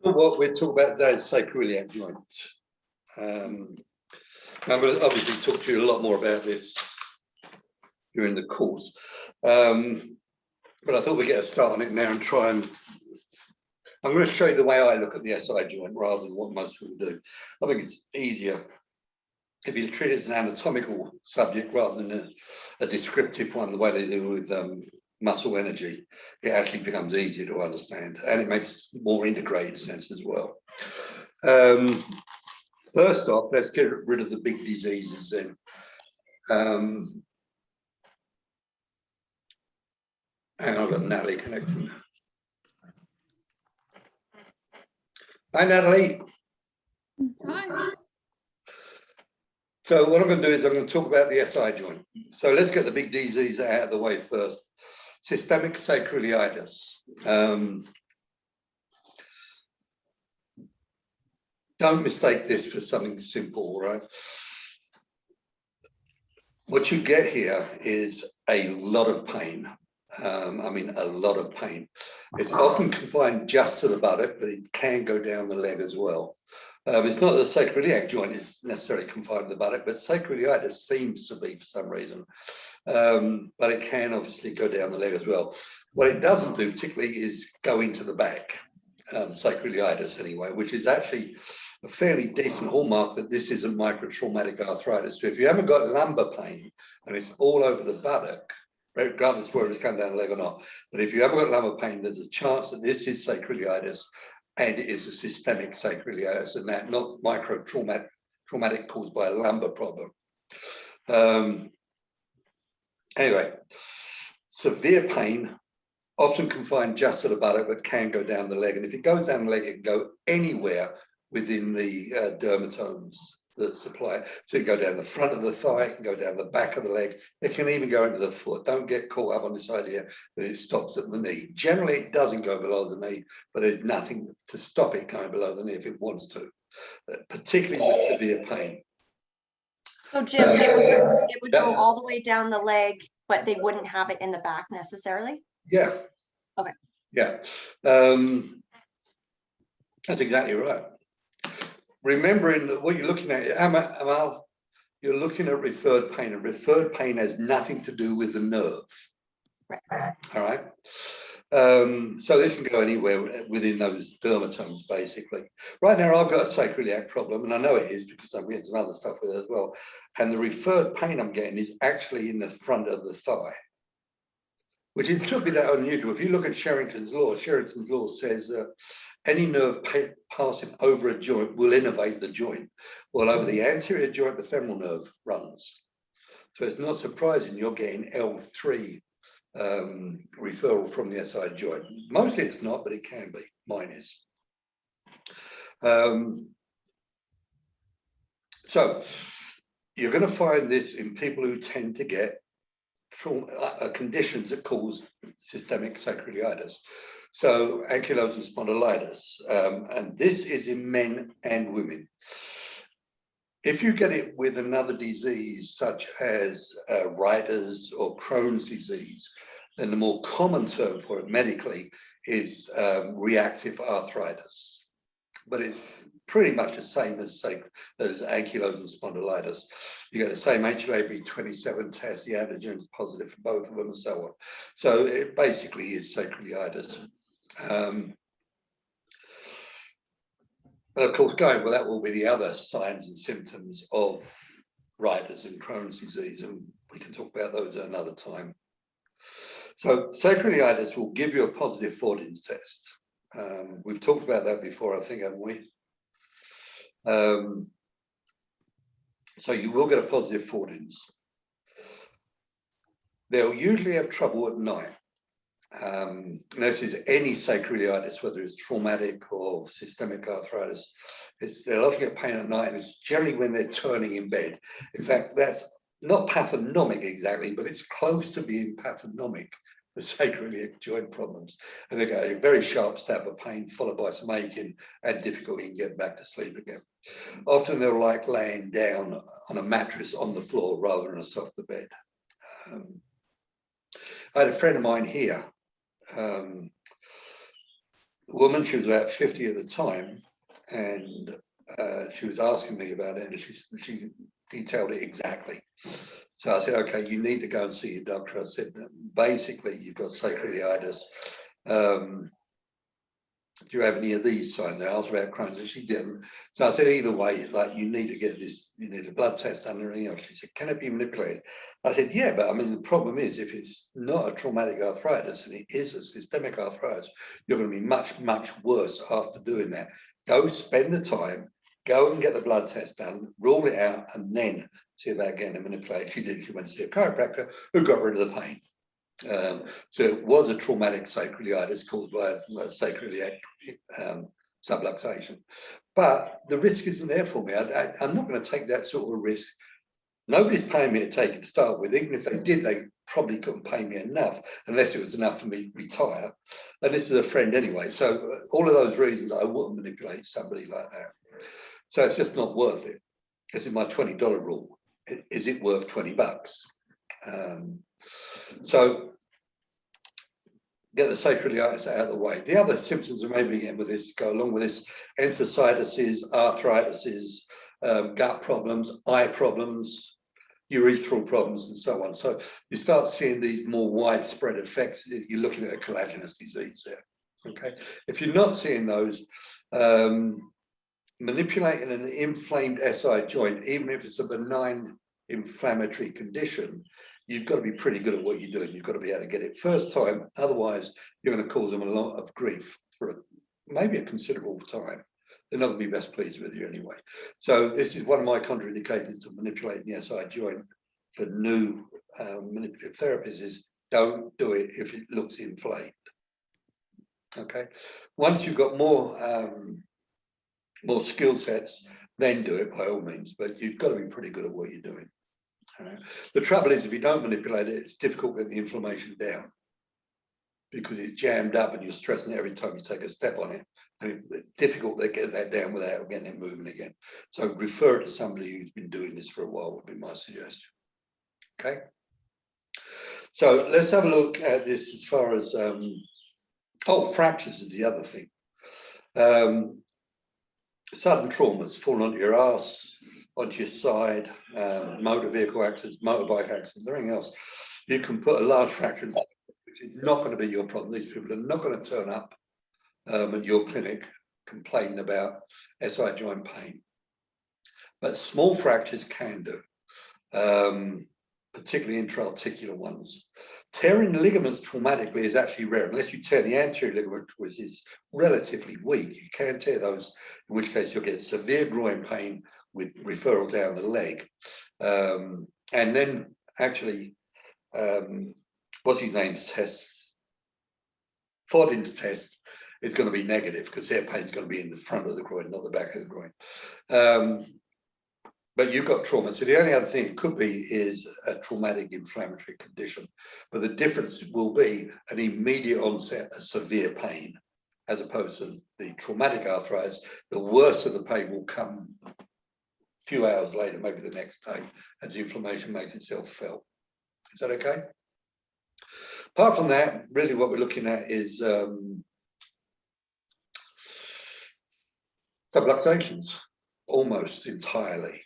What we're talking about today is sacroiliac joint. I'm going to obviously talk to you a lot more about this during the course, but I thought we'd get a start on it now and try and. I'm going to show you the way I look at the SI joint rather than what most people do. I think it's easier if you treat it as an anatomical subject rather than a descriptive one, the way they do with muscle energy. It actually becomes easier to understand, and it makes more integrated sense as well. First off, let's get rid of the big diseases then. Hang on, I've got Natalie connecting. Hi, Natalie. Hi. So what I'm going to do is I'm going to talk about the SI joint. So let's get the big disease out of the way first. Systemic sacroiliitis. Don't mistake this for something simple, right? What you get here is a lot of pain. I mean, a lot of pain. It's often confined just to the buttock, but it can go down the leg as well. It's not that the sacroiliac joint is necessarily confined to the buttock, but sacroiliitis seems to be for some reason. But it can obviously go down the leg as well. What it doesn't do particularly is go into the back, sacroiliitis anyway, which is actually a fairly decent hallmark that this isn't microtraumatic arthritis. So if you haven't got lumbar pain and it's all over the buttock, regardless of whether it's come down the leg or not, but if you haven't got lumbar pain, there's a chance that this is sacroiliitis, and it is a systemic sacroiliitis, and that not microtraumatic caused by a lumbar problem. Anyway, severe pain, often confined just to the buttock, but can go down the leg. And if it goes down the leg, it can go anywhere within the dermatomes that supply it. So it can go down the front of the thigh, it can go down the back of the leg, it can even go into the foot. Don't get caught up on this idea that it stops at the knee. Generally, it doesn't go below the knee, but there's nothing to stop it going below the knee if it wants to, particularly with severe pain. So Jim, it would go all the way down the leg, but they wouldn't have it in the back necessarily? Yeah. Okay. Yeah. That's exactly right. Remembering that what you're looking at, Amal, you're looking at referred pain, and referred pain has nothing to do with the nerve. Right. All right. So this can go anywhere within those dermatomes, basically. Right now, I've got a sacroiliac problem, and I know it is because I'm getting some other stuff with it as well. And the referred pain I'm getting is actually in the front of the thigh, which it should be that unusual. If you look at Sherrington's law says that any nerve passing over a joint will innervate the joint. Well, over the anterior joint, the femoral nerve runs. So it's not surprising you're getting L3 referral from the SI joint. Mostly it's not, but it can be. Mine is. So you're going to find this in people who tend to get conditions that cause systemic sacroiliitis. So ankylosing spondylitis, and this is in men and women. If you get it with another disease such as Reiter's or Crohn's disease, then the more common term for it medically is reactive arthritis. But it's pretty much the same as ankylosing spondylitis. You get the same HLA-B27 test, the antigen is positive for both of them, and so on. So it basically is sacroiliitis. But of course, going well, that will be the other signs and symptoms of Reiter's and Crohn's disease, and we can talk about those at another time. So sacroiliitis will give you a positive Fordins test. We've talked about that before, I think, haven't we? So you will get a positive Fordins. They'll usually have trouble at night. This is any sacroiliitis, whether it's traumatic or systemic arthritis. They'll often get pain at night, and it's generally when they're turning in bed. In fact, that's not pathognomic exactly, but it's close to being pathognomic for sacroiliac joint problems. And they get a very sharp stab of pain, followed by some aching and difficulty in getting back to sleep again. Often they're like laying down on a mattress on the floor rather than a softer bed. I had a friend of mine here woman, she was about 50 at the time, and she was asking me about it, and she detailed it exactly. So I said, okay, you need to go and see your doctor. I said, basically, you've got sacroiliitis. Do you have any of these signs? I asked about Crohn's, and she didn't. So I said, either way, like, you need to get this, you need a blood test done and everything else. She said, can it be manipulated? I said, yeah, but I mean, the problem is, if it's not a traumatic arthritis and it is a systemic arthritis, you're going to be much, much worse after doing that. Go spend the time, go and get the blood test done, rule it out, and then see about getting it manipulated. She did. She went to see a chiropractor who got rid of the pain. So it was a traumatic sacroiliitis caused by a sacroiliac subluxation. But the risk isn't there for me. I'm not going to take that sort of risk. Nobody's paying me to take it to start with. Even if they did, they probably couldn't pay me enough, unless it was enough for me to retire. And this is a friend anyway. So all of those reasons, I wouldn't manipulate somebody like that. So it's just not worth it. This is my $20 rule. Is it worth $20? So get the sacroiliitis out of the way. The other symptoms that may begin with this, go along with this: enthesitis, arthritis, gut problems, eye problems, urethral problems, and so on. So you start seeing these more widespread effects. You're looking at a collagenous disease there. Okay, if you're not seeing those, manipulating an inflamed SI joint, even if it's a benign inflammatory condition, you've got to be pretty good at what you're doing. You've got to be able to get it first time. Otherwise, you're going to cause them a lot of grief for maybe a considerable time. They're not going to be best pleased with you anyway. So this is one of my contraindications to manipulating the SI joint for new manipulative therapies: is don't do it if it looks inflamed. Okay. Once you've got more skill sets, then do it by all means. But you've got to be pretty good at what you're doing. The trouble is, if you don't manipulate it, it's difficult to get the inflammation down, because it's jammed up and you're stressing it every time you take a step on it. And it's difficult to get that down without getting it moving again. So refer it to somebody who's been doing this for a while would be my suggestion. Okay. So let's have a look at this as far as, fractures is the other thing. Sudden traumas, falling onto your ass, onto your side, motor vehicle accidents, motorbike accidents, everything else. You can put a large fracture in, which is not going to be your problem. These people are not going to turn up at your clinic complaining about SI joint pain. But small fractures can do, particularly intra-articular ones. Tearing ligaments traumatically is actually rare, unless you tear the anterior ligament, which is relatively weak. You can tear those, in which case you'll get severe groin pain with referral down the leg. And then actually, what's his name's tests, Fodden's test is going to be negative, because their pain is going to be in the front of the groin, not the back of the groin. But you've got trauma. So the only other thing it could be is a traumatic inflammatory condition. But the difference will be an immediate onset of severe pain, as opposed to the traumatic arthritis. The worst of the pain will come a few hours later, maybe the next day, as the inflammation makes itself felt. Is that okay? Apart from that, really what we're looking at is subluxations, almost entirely.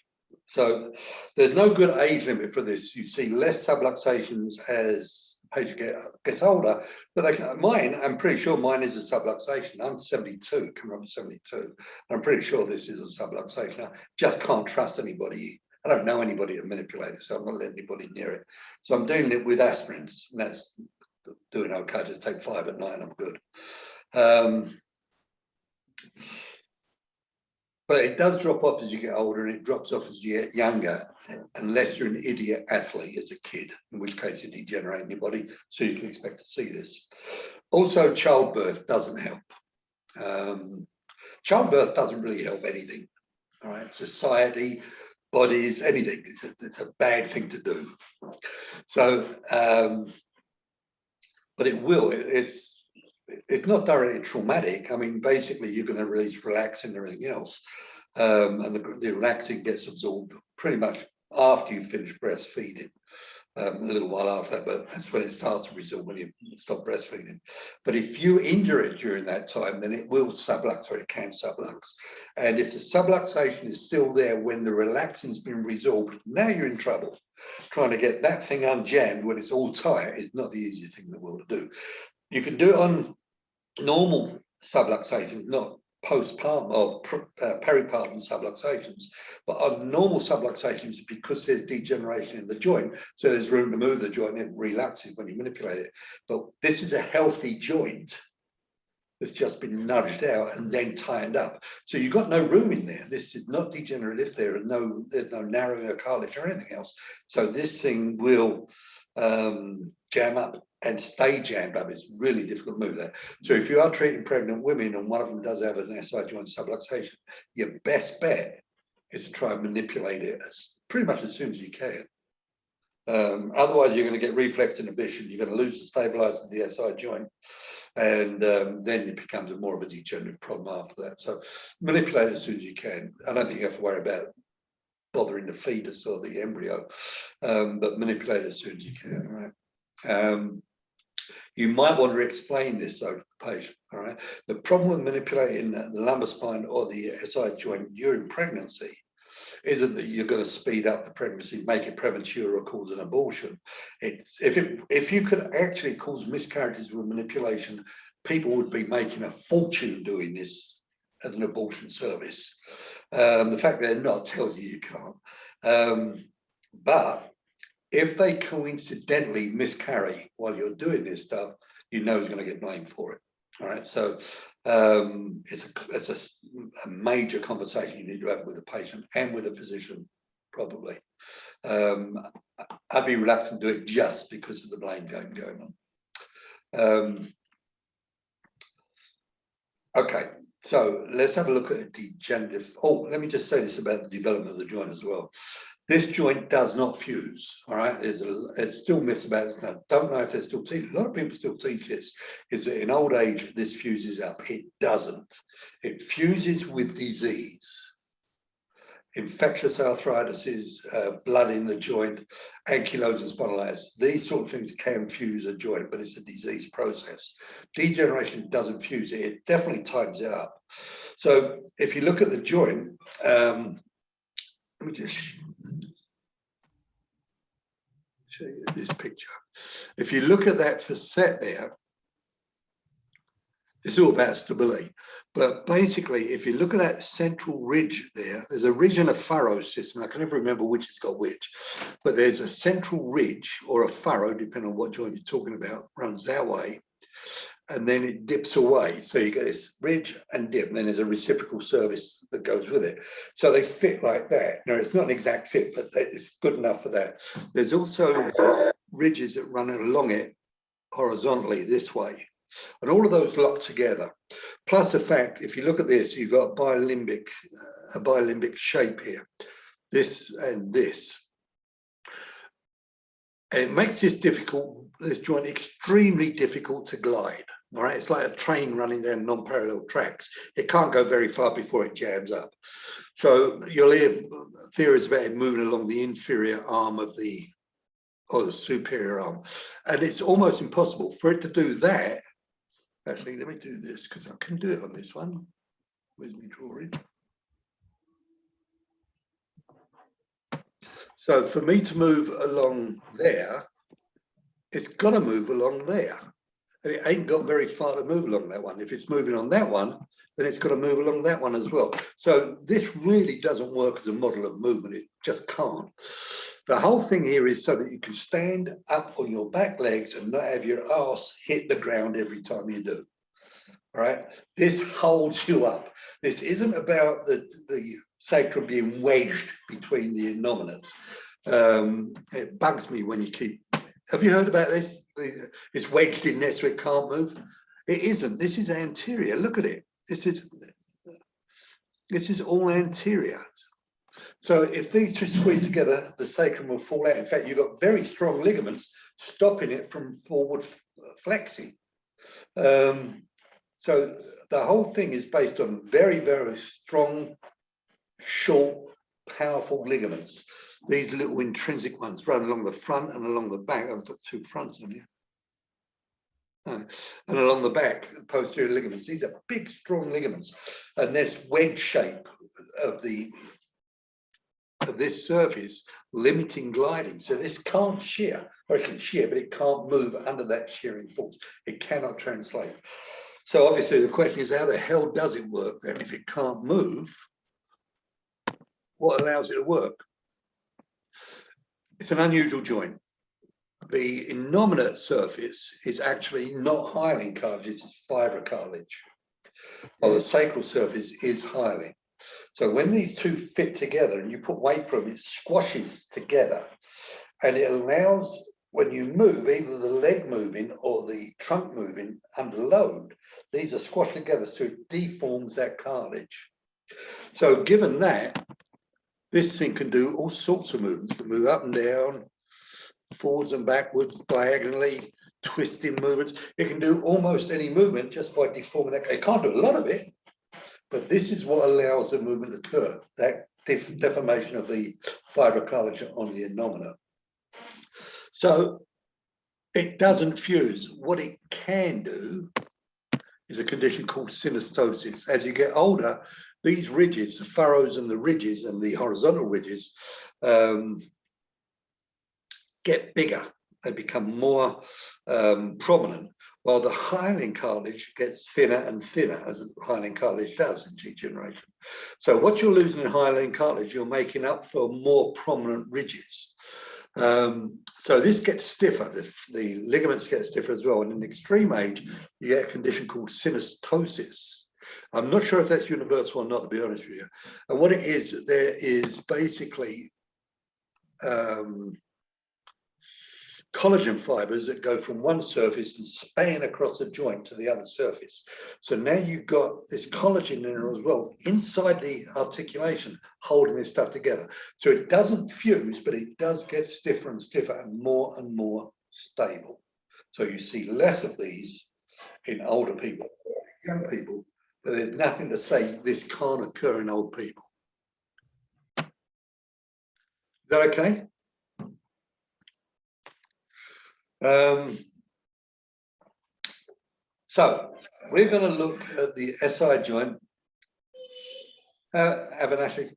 So there's no good age limit for this. You see less subluxations as the patient gets older, but mine, I'm pretty sure mine is a subluxation. I'm 72, coming up to 72. I'm pretty sure this is a subluxation. I just can't trust anybody. I don't know anybody to manipulate it, so I'm not letting anybody near it. So I'm doing it with aspirins, and that's doing okay. Just take 5 at night and I'm good. But it does drop off as you get older, and it drops off as you get younger, unless you're an idiot athlete as a kid, in which case you degenerate in your body, so you can expect to see this. Also, childbirth doesn't help. Childbirth doesn't really help anything. All right, society, bodies, anything. It's a bad thing to do. So, but it will. It's not directly traumatic. I mean, basically, you're going to release relaxin and everything else. And the relaxin gets absorbed pretty much after you finish breastfeeding. a little while after that, but that's when it starts to resolve when you stop breastfeeding. But if you injure it during that time, then it will sublux, or it can sublux. And if the subluxation is still there when the relaxing's been resolved, now you're in trouble. Trying to get that thing unjammed when it's all tight is not the easiest thing in the world to do. You can do it on normal subluxations, not postpartum or peripartum subluxations, but on normal subluxations, because there's degeneration in the joint, so there's room to move the joint and relax it when you manipulate it. But this is a healthy joint that's just been nudged out and then tightened up. So you've got no room in there. This is not degenerative. There's no narrowing of cartilage or anything else. So this thing will jam up and stay jammed up. It's really difficult to move that. So if you are treating pregnant women and one of them does have an SI joint subluxation, your best bet is to try and manipulate it pretty much as soon as you can. Otherwise, you're going to get reflex inhibition. You're going to lose the stabilizer of the SI joint, and then it becomes more of a degenerative problem after that. So manipulate as soon as you can. I don't think you have to worry about bothering the fetus or the embryo, but manipulate as soon as you can. Right? You might want to explain this though to the patient. All right. The problem with manipulating the lumbar spine or the SI joint during pregnancy isn't that you're going to speed up the pregnancy, make it premature, or cause an abortion. It's if you could actually cause miscarriages with manipulation, people would be making a fortune doing this as an abortion service. The fact that they're not tells you can't. But if they coincidentally miscarry while you're doing this stuff, you know who's going to get blamed for it. All right, so it's a major conversation you need to have with the patient and with the physician, probably. I'd be reluctant to do it just because of the blame game going on. Okay, so let's have a look at degenerative. Oh, let me just say this about the development of the joint as well. This joint does not fuse, all right? There's still myths about this now. Don't know if there's still teach. A lot of people still teach this, is that in old age, this fuses up. It doesn't. It fuses with disease. Infectious arthritis is blood in the joint, ankylosing spondylitis. These sort of things can fuse a joint, but it's a disease process. Degeneration doesn't fuse it. It definitely tightens it up. So if you look at the joint, let me just show you this picture. If you look at that facet there, it's all about stability. But basically, if you look at that central ridge there, there's a ridge and a furrow system. I can never remember which has got which, but there's a central ridge or a furrow, depending on what joint you're talking about, runs that way. And then it dips away. So you get this ridge and dip, and then there's a reciprocal service that goes with it. So they fit like that. Now, it's not an exact fit, but it's good enough for that. There's also ridges that run along it horizontally this way. And all of those lock together. Plus the fact, if you look at this, you've got a bilimbic shape here. This and this. And it makes this joint extremely difficult to glide. All right, it's like a train running down non-parallel tracks. It can't go very far before it jams up. So you'll hear theories about it moving along the inferior arm of the superior arm. And it's almost impossible for it to do that. Actually, let me do this because I can do it on this one. Where's my drawing? So for me to move along there, it's got to move along there. And it ain't got very far to move along that one. If it's moving on that one, then it's got to move along that one as well. So this really doesn't work as a model of movement. It just can't. The whole thing here is so that you can stand up on your back legs and not have your arse hit the ground every time you do. All right, this holds you up. This isn't about the sacrum being wedged between the innominates. It bugs me when you keep. Have you heard about this? It's wedged in there so it can't move. It isn't. This is anterior. Look at it. This is all anterior. So if these two squeeze together, the sacrum will fall out. In fact, you've got very strong ligaments stopping it from forward flexing. So the whole thing is based on very, very strong, short, powerful ligaments. these little intrinsic ones run along the front and along the back. I've got two fronts on here. And along the back, posterior ligaments. These are big, strong ligaments, and this wedge shape of this surface limiting gliding. So this can't shear, or it can shear, but it can't move under that shearing force. It cannot translate. So obviously the question is, how the hell does it work then? If it can't move, what allows it to work? It's an unusual joint. The innominate surface is actually not hyaline cartilage, it's fibrocartilage. While the sacral surface is hyaline. So when these two fit together and you put weight from it, squashes together, and it allows, when you move, either the leg moving or the trunk moving under load, these are squashed together, so it deforms that cartilage. So given that, this thing can do all sorts of movements. It can move up and down, forwards and backwards, diagonally, twisting movements. It can do almost any movement just by deforming that. It can't do a lot of it, but this is what allows the movement to occur, that deformation of the fibrocartilage on the innominate. So it doesn't fuse. What it can do is a condition called synostosis. As you get older, these ridges, the furrows and the ridges and the horizontal ridges get bigger. They become more prominent, while the hyaline cartilage gets thinner and thinner, as hyaline cartilage does in degeneration. So what you're losing in hyaline cartilage, you're making up for more prominent ridges. So this gets stiffer, the ligaments get stiffer as well. And in extreme age, you get a condition called synostosis. I'm not sure if that's universal or not, to be honest with you. And what it is, there is basically collagen fibers that go from one surface and span across the joint to the other surface. So now you've got this collagen in there as well, inside the articulation, holding this stuff together. So it doesn't fuse, but it does get stiffer and stiffer and more stable. So you see less of these in older people, young people, but there's nothing to say this can't occur in old people. Is that okay? So we're going to look at the SI joint. Avinashi,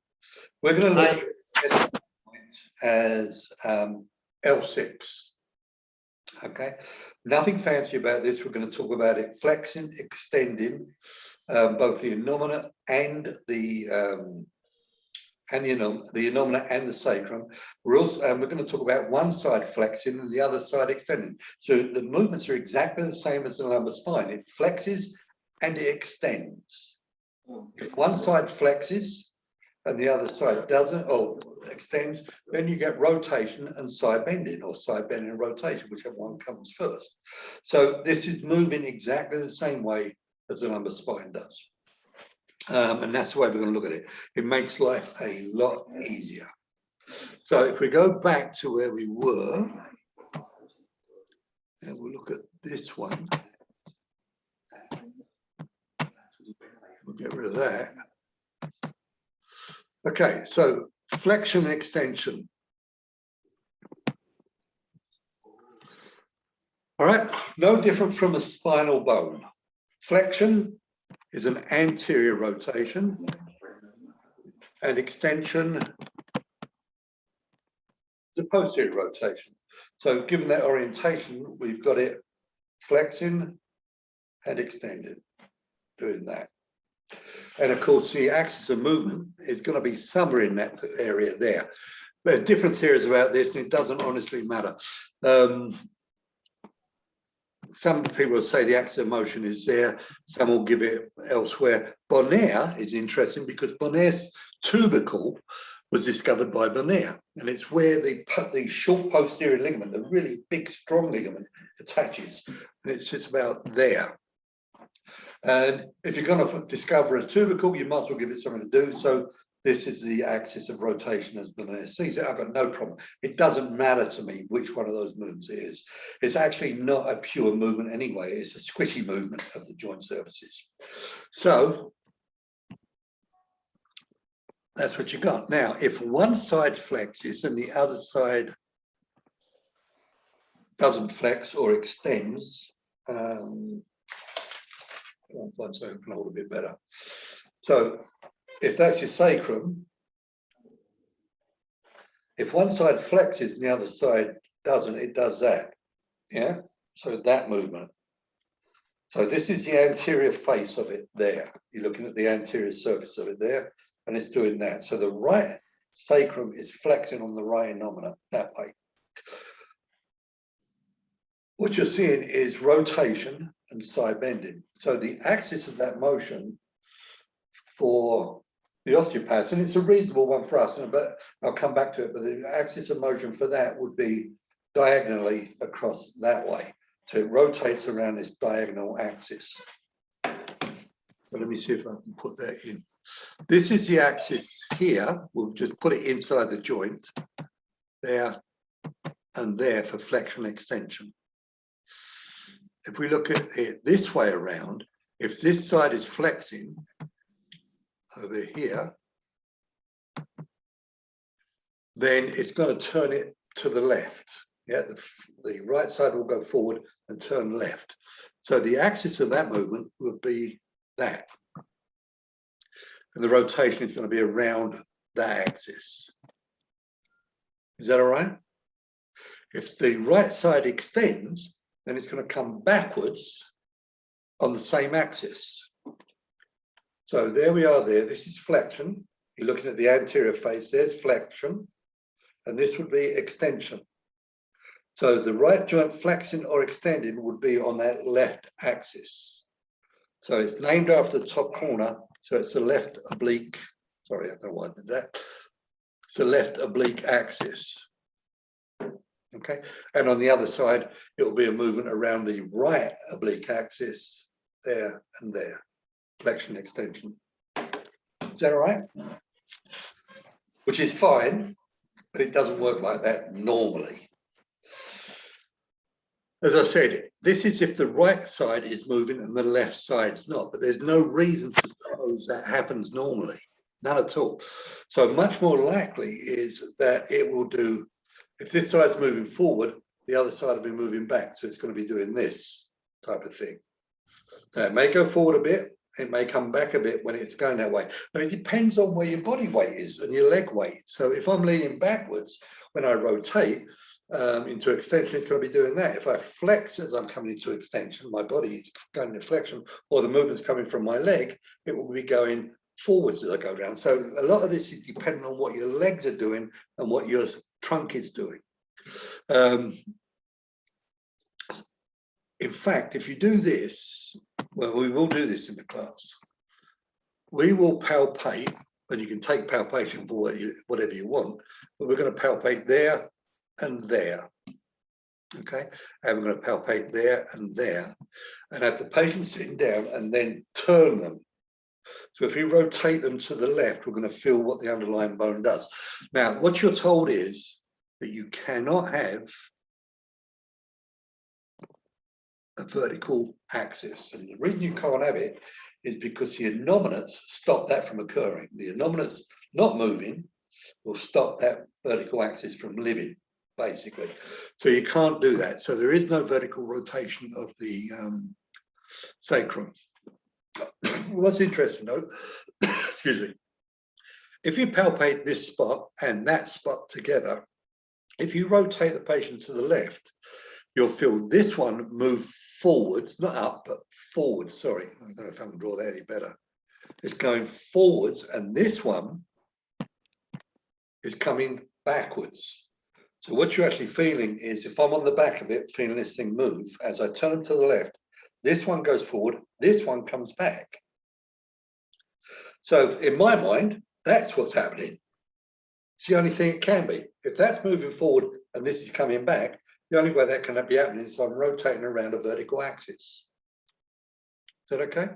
we're going to look at the SI joint as L6. Okay, nothing fancy about this. We're going to talk about it flexing, extending, both the innominate and the innominate and the sacrum. We're going to talk about one side flexing and the other side extending. So the movements are exactly the same as the lumbar spine. It flexes and it extends. If one side flexes and the other side doesn't, or extends, then you get rotation and side bending, or side bending and rotation, whichever one comes first. So this is moving exactly the same way as the lumbar spine does. And that's the way we're going to look at it. It makes life a lot easier. So if we go back to where we were, and we'll look at this one. We'll get rid of that. Okay, so flexion and extension. All right, no different from a spinal bone. Flexion is an anterior rotation, and extension is a posterior rotation. So given that orientation, we've got it flexing and extending, doing that. And of course, the axis of movement is going to be somewhere in that area there. There's different theories about this, and it doesn't honestly matter. Some people will say the axis of motion is there, some will give it elsewhere. Bonaire is interesting because Bonaire's tubercle was discovered by Bonaire, and it's where the short posterior ligament, the really big, strong ligament, attaches, and it sits about there. And if you're going to discover a tubercle, you might as well give it something to do. So this is the axis of rotation as Bonaire sees it. I've got no problem. It doesn't matter to me which one of those movements it is. It's actually not a pure movement anyway. It's a squishy movement of the joint surfaces. So That's what you got. Now, if one side flexes and the other side doesn't flex or extends, I'll find something I can hold a bit better. So if that's your sacrum, if one side flexes and the other side doesn't, it does that. Yeah, so that movement. So this is the anterior face of it there. You're looking at the anterior surface of it there, and it's doing that. So the right sacrum is flexing on the right innominate that way. What you're seeing is rotation and side bending. So the axis of that motion for the osteopaths, and it's a reasonable one for us, but I'll come back to it, but the axis of motion for that would be diagonally across that way. So it rotates around this diagonal axis. So let me see if I can put that in. This is the axis here. We'll just put it inside the joint there and there for flexion extension. If we look at it this way around, if this side is flexing over here, then it's going to turn it to the left. Yeah, the right side will go forward and turn left. So the axis of that movement will be that. And the rotation is going to be around that axis. Is that all right? If the right side extends, then it's going to come backwards on the same axis. So there we are there. This is flexion. You're looking at the anterior face. There's flexion. And this would be extension. So the right joint flexing or extending would be on that left axis. So it's named after the top corner. So it's a left oblique. Sorry, I don't know why I did that. It's a left oblique axis. Okay. And on the other side, it will be a movement around the right oblique axis there and there. Flexion, extension. Is that all right? Which is fine, but it doesn't work like that normally. As I said, this is if the right side is moving and the left side is not, but there's no reason to suppose that happens normally, none at all. So much more likely is that it will do, if this side's moving forward, the other side will be moving back. So it's going to be doing this type of thing. So it may go forward a bit, it may come back a bit when it's going that way, but it depends on where your body weight is and your leg weight. So if I'm leaning backwards, when I rotate into extension, it's going to be doing that. If I flex as I'm coming into extension, my body is going into flexion, or the movement's coming from my leg, it will be going forwards as I go down. So a lot of this is dependent on what your legs are doing and what your trunk is doing. In fact, if you do this, well, we will do this in the class. We will palpate, and you can take palpation for whatever you want, but we're going to palpate there and there. Okay, and we're going to palpate there and there, and have the patient sitting down and then turn them. So if you rotate them to the left, we're going to feel what the underlying bone does. Now, what you're told is that you cannot have a vertical axis. And the reason you can't have it is because the innominates stop that from occurring. The innominates not moving will stop that vertical axis from living, basically. So you can't do that. So there is no vertical rotation of the sacrum. What's interesting though, excuse me, if you palpate this spot and that spot together, if you rotate the patient to the left, you'll feel this one move forwards, not up, but forwards. Sorry, I don't know if I can draw that any better. It's going forwards, and this one is coming backwards. So what you're actually feeling is, if I'm on the back of it, feeling this thing move, as I turn them to the left, this one goes forward, this one comes back. So in my mind, that's what's happening. It's the only thing it can be. If that's moving forward and this is coming back, the only way that can be happening is I'm rotating around a vertical axis. Is that okay?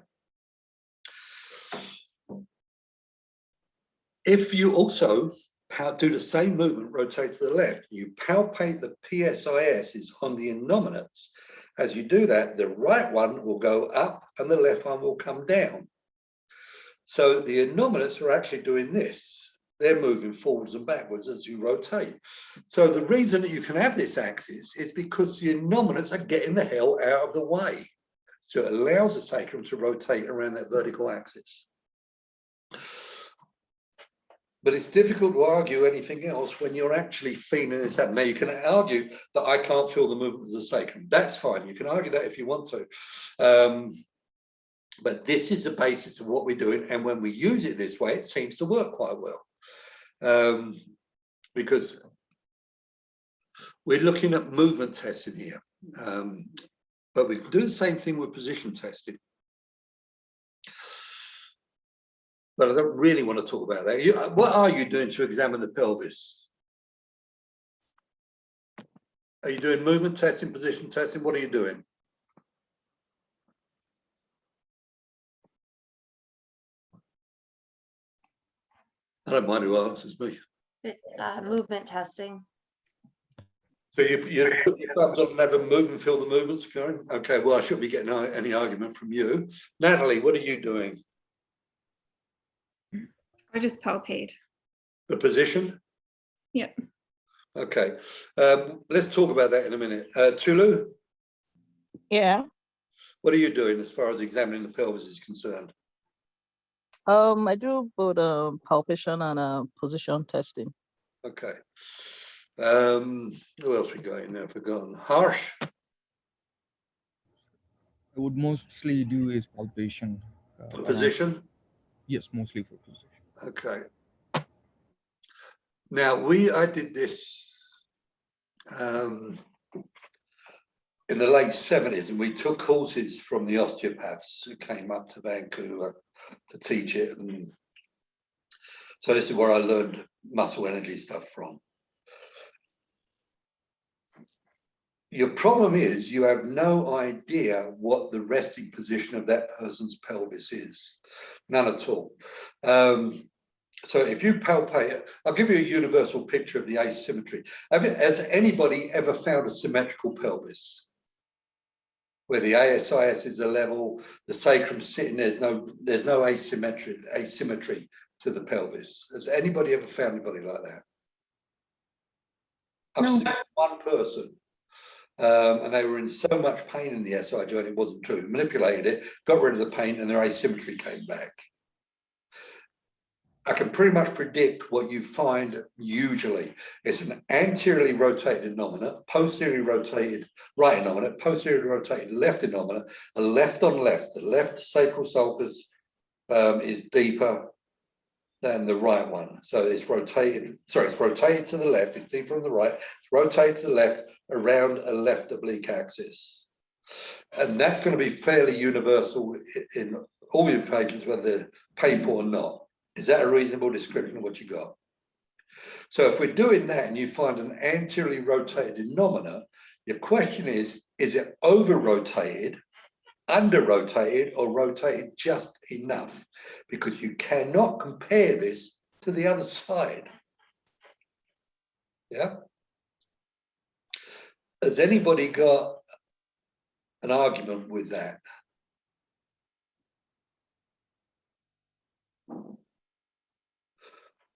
If you also do the same movement, rotate to the left, you palpate the PSIS on the innominates. As you do that, the right one will go up and the left one will come down. So the innominates are actually doing this. They're moving forwards and backwards as you rotate. So the reason that you can have this axis is because the innominants are getting the hell out of the way. So it allows the sacrum to rotate around that vertical axis. But it's difficult to argue anything else when you're actually feeling this happen. Now, you can argue that I can't feel the movement of the sacrum. That's fine. You can argue that if you want to. But this is the basis of what we're doing. And when we use it this way, it seems to work quite well. Because we're looking at movement testing here. But we can do the same thing with position testing. But I don't really want to talk about that. What are you doing to examine the pelvis? Are you doing movement testing, position testing? What are you doing? I don't mind who answers me. Movement testing. So you put your thumbs up and have a move and feel the movements, Karen? Okay, well, I shouldn't be getting any argument from you. Natalie, what are you doing? I just palpate. The position? Yeah. Okay, let's talk about that in a minute. Tulu? Yeah. What are you doing as far as examining the pelvis is concerned? I do both palpation and position testing. Okay. Who else we got in there? Forgotten. Harsh? I would mostly do is palpation. For position? Yes, mostly for position. Okay. Now I did this in the late 70s, and we took courses from the osteopaths who came up to Vancouver to teach it. And so this is where I learned muscle energy stuff from. Your problem is you have no idea what the resting position of that person's pelvis is. None at all. So if you palpate, I'll give you a universal picture of the asymmetry. Has anybody ever found a symmetrical pelvis? Where the ASIS is a level, the sacrum's sitting, there's no asymmetry to the pelvis. Has anybody ever found anybody like that? I've seen one person. And they were in so much pain in the SI joint, it wasn't true. Manipulated it, got rid of the pain, and their asymmetry came back. I can pretty much predict what you find usually. It's an anteriorly rotated innominate, posteriorly rotated right innominate, posteriorly rotated left innominate, a left on left. The left sacral sulcus is deeper than the right one. So it's rotated, it's rotated to the left, it's deeper on the right, it's rotated to the left around a left oblique axis. And that's going to be fairly universal in all your patients, whether they're painful or not. Is that a reasonable description of what you got? So if we're doing that and you find an anteriorly rotated innominate, your question is it over-rotated, under-rotated, or rotated just enough? Because you cannot compare this to the other side. Yeah? Has anybody got an argument with that?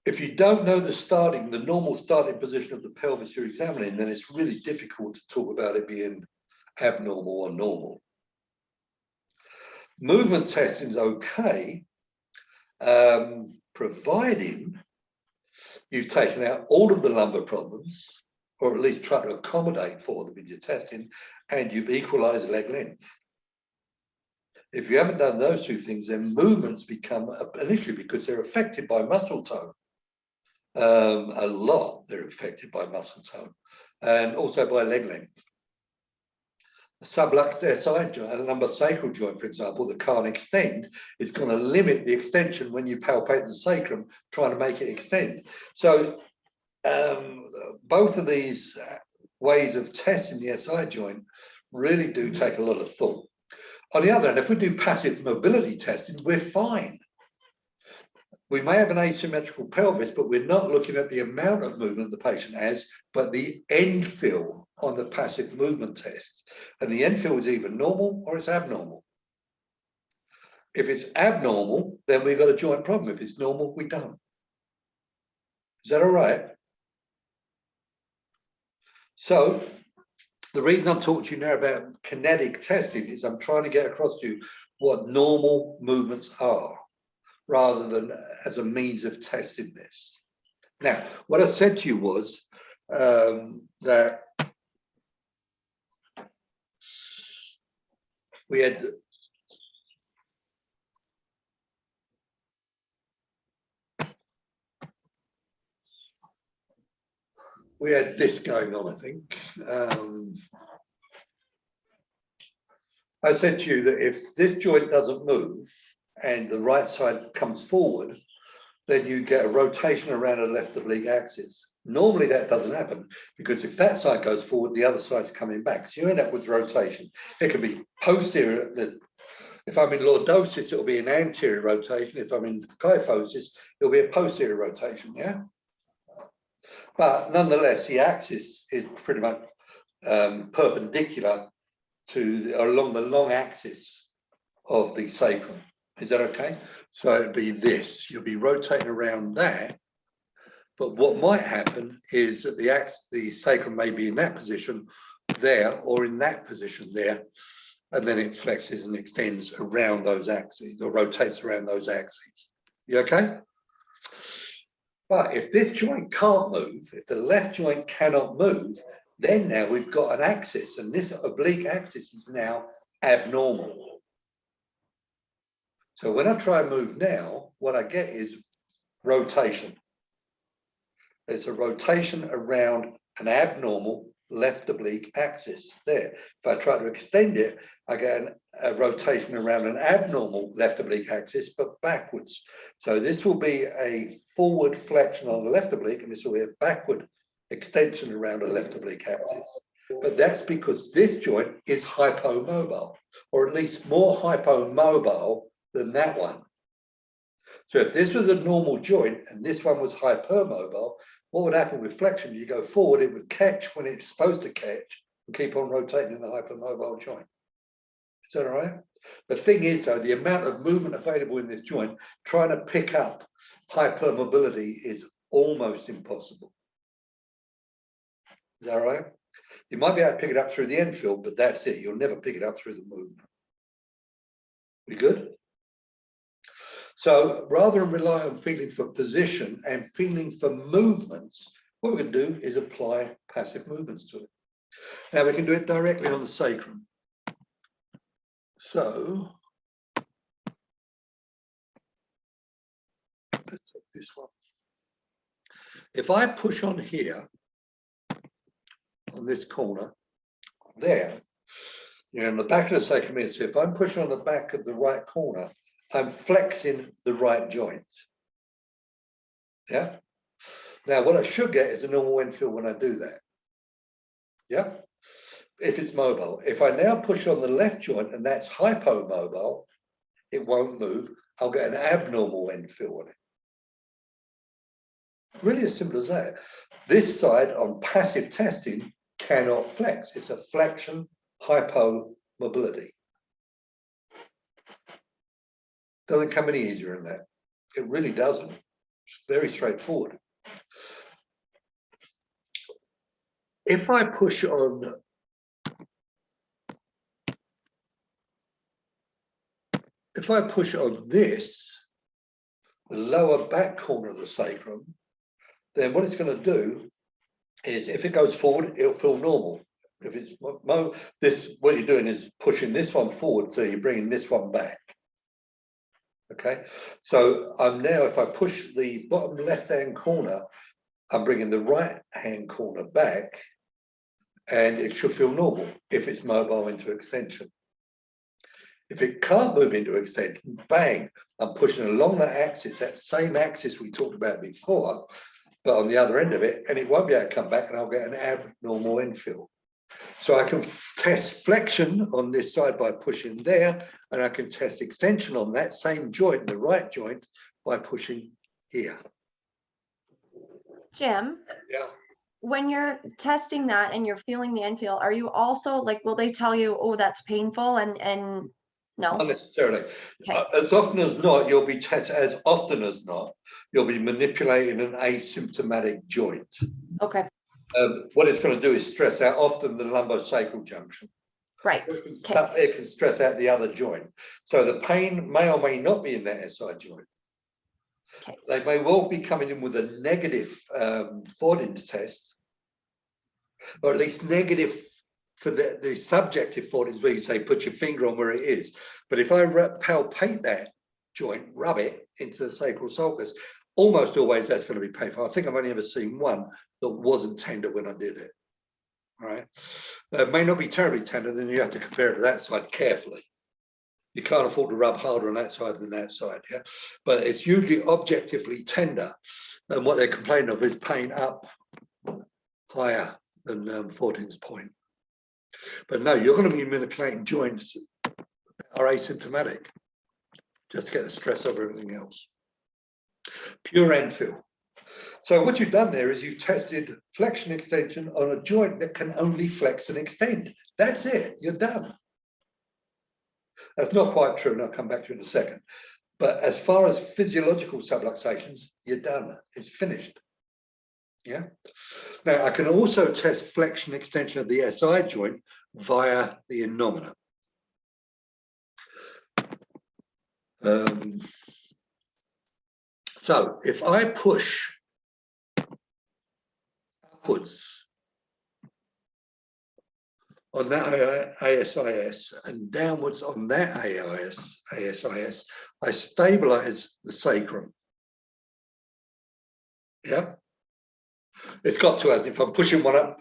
If you don't know the normal starting position of the pelvis you're examining, then it's really difficult to talk about it being abnormal or normal. Movement testing is okay, providing you've taken out all of the lumbar problems, or at least try to accommodate for them in your testing, and you've equalized leg length. If you haven't done those two things, then movements become an issue because they're affected by muscle tone. A lot they're affected by muscle tone and also by leg length. A subluxed SI joint, a lumbar sacral joint, for example, that can't extend, is going to limit the extension when you palpate the sacrum, trying to make it extend. So both of these ways of testing the SI joint really do take a lot of thought. On the other hand, if we do passive mobility testing, we're fine. We may have an asymmetrical pelvis, but we're not looking at the amount of movement the patient has, but the end fill on the passive movement test. And the end fill is either normal or it's abnormal. If it's abnormal, then we've got a joint problem. If it's normal, we don't. Is that all right? So the reason I'm talking to you now about kinetic testing is I'm trying to get across to you what normal movements are, rather than as a means of testing this. Now, what I said to you was that we had this going on, I think. I said to you that if this joint doesn't move and the right side comes forward, then you get a rotation around a left oblique axis. Normally that doesn't happen, because if that side goes forward, the other side's coming back. So you end up with rotation. It can be posterior. If I'm in lordosis, it'll be an anterior rotation. If I'm in kyphosis, it'll be a posterior rotation, yeah? But nonetheless, the axis is pretty much perpendicular to along the long axis of the sacrum. Is that okay? So it'd be this. You'll be rotating around that. But what might happen is that the sacrum may be in that position there, or in that position there, and then it flexes and extends around those axes, or rotates around those axes. You okay? But if this joint can't move, if the left joint cannot move, then now we've got an axis, and this oblique axis is now abnormal. So when I try and move now, what I get is rotation. It's a rotation around an abnormal left oblique axis there. If I try to extend it, I get a rotation around an abnormal left oblique axis, but backwards. So this will be a forward flexion on the left oblique, and this will be a backward extension around a left oblique axis. But that's because this joint is hypomobile, or at least more hypomobile than that one. So if this was a normal joint and this one was hypermobile, what would happen with flexion? You go forward, it would catch when it's supposed to catch and keep on rotating in the hypermobile joint. Is that all right? The thing is, though, the amount of movement available in this joint, trying to pick up hypermobility is almost impossible. Is that all right? You might be able to pick it up through the end field, but that's it. You'll never pick it up through the movement. We good? So rather than rely on feeling for position and feeling for movements, what we're going to do is apply passive movements to it. Now we can do it directly on the sacrum. So let's take this one. If I push on here, on this corner, there, you're in the back of the sacrum is, so if I'm pushing on the back of the right corner, I'm flexing the right joint. Yeah. Now, what I should get is a normal end field when I do that. Yeah. If it's mobile. If I now push on the left joint and that's hypomobile, it won't move. I'll get an abnormal end field on it. Really as simple as that. This side on passive testing cannot flex. It's a flexion hypomobility. Doesn't come any easier than that. It really doesn't. It's very straightforward. If I push on this, the lower back corner of the sacrum, then what it's going to do is, if it goes forward, it'll feel normal. If it's what you're doing is pushing this one forward, so you're bringing this one back. Okay, so I'm now, if I push the bottom left-hand corner, I'm bringing the right-hand corner back, and it should feel normal if it's mobile into extension. If it can't move into extension, bang, I'm pushing along that axis, that same axis we talked about before, but on the other end of it, and it won't be able to come back, and I'll get an abnormal infill. So I can test flexion on this side by pushing there, and I can test extension on that same joint, the right joint, by pushing here. Jim, Yeah. when you're testing that and you're feeling the infield, are you also like, will they tell you, oh, that's painful, and No? Not necessarily. Okay. As often as not, you'll be tested, as often as not, you'll be manipulating an asymptomatic joint. Okay, What it's going to do is stress out often the lumbosacral junction. right. Okay, It can stress out the other joint. So the pain may or may not be in that SI joint. Okay. They may well be coming in with a negative Fordin's test, or at least negative for the subjective Fordin's, where you say put your finger on where it is. But if I palpate that joint, rub it into the sacral sulcus, almost always that's going to be painful. I think I've only ever seen one that wasn't tender when I did it. All right. It may not be terribly tender, then you have to compare it to that side carefully. You can't afford to rub harder on that side than that side, yeah. But it's usually objectively tender, and what they're complaining of is pain up higher than 14's point. But no, you're going to be manipulating joints that are asymptomatic, just to get the stress over everything else. Pure Enfield. So what you've done there is you've tested flexion extension on a joint that can only flex and extend. That's it, you're done. That's not quite true, and I'll come back to it in a second. But as far as physiological subluxations, you're done, it's finished. Yeah. Now I can also test flexion extension of the SI joint via the innomina. So if I push upwards on that ASIS and downwards on that ASIS, I stabilize the sacrum. Yeah. It's got to, as if I'm pushing one up,